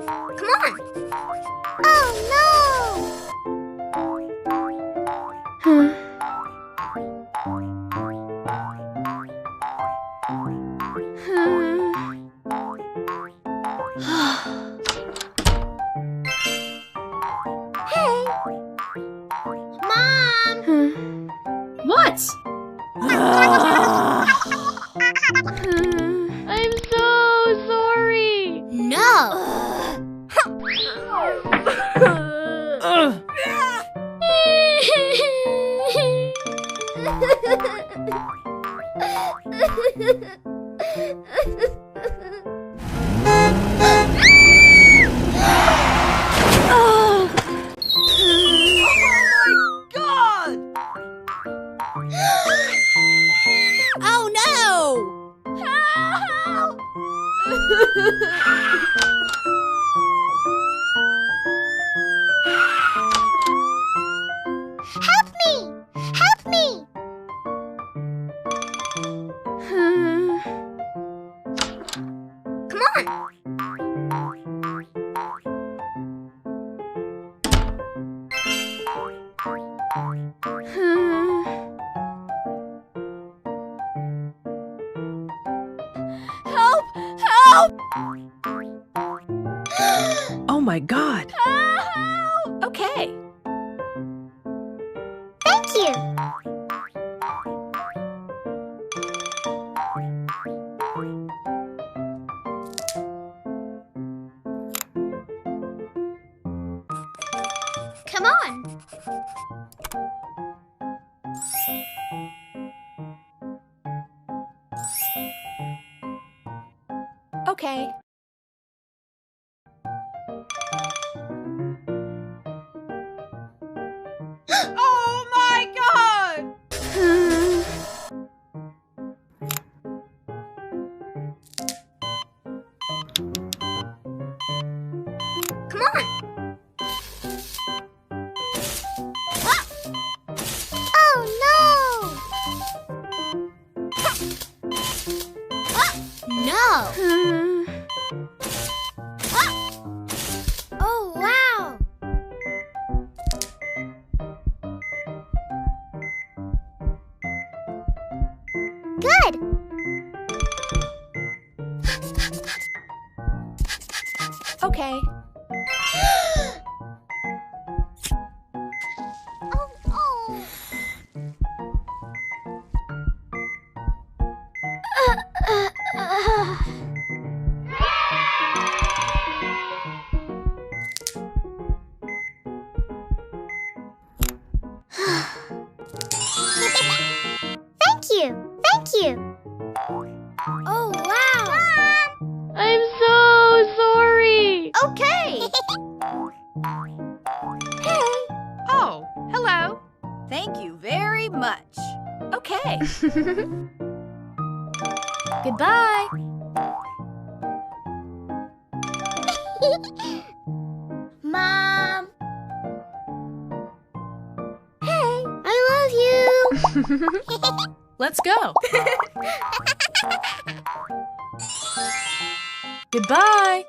Come on! Oh no! Hey! Mom! What? I'm so sorry. No! Oh no! Help! Help me! Help me! Come on! Help! Help! Oh my God. Help! Okay. Thank you. Come on. Okay. Oh my God. Come on. Ah! Oh no! Ah! No! Ah! Oh wow! Good! Okay. Oh, oh. Thank you. Thank you. Oh, wow. I'm so sorry. Okay. Hey. Oh, hello. Thank you very much. Okay. Goodbye. Mom. Hey, I love you. Let's go. Goodbye.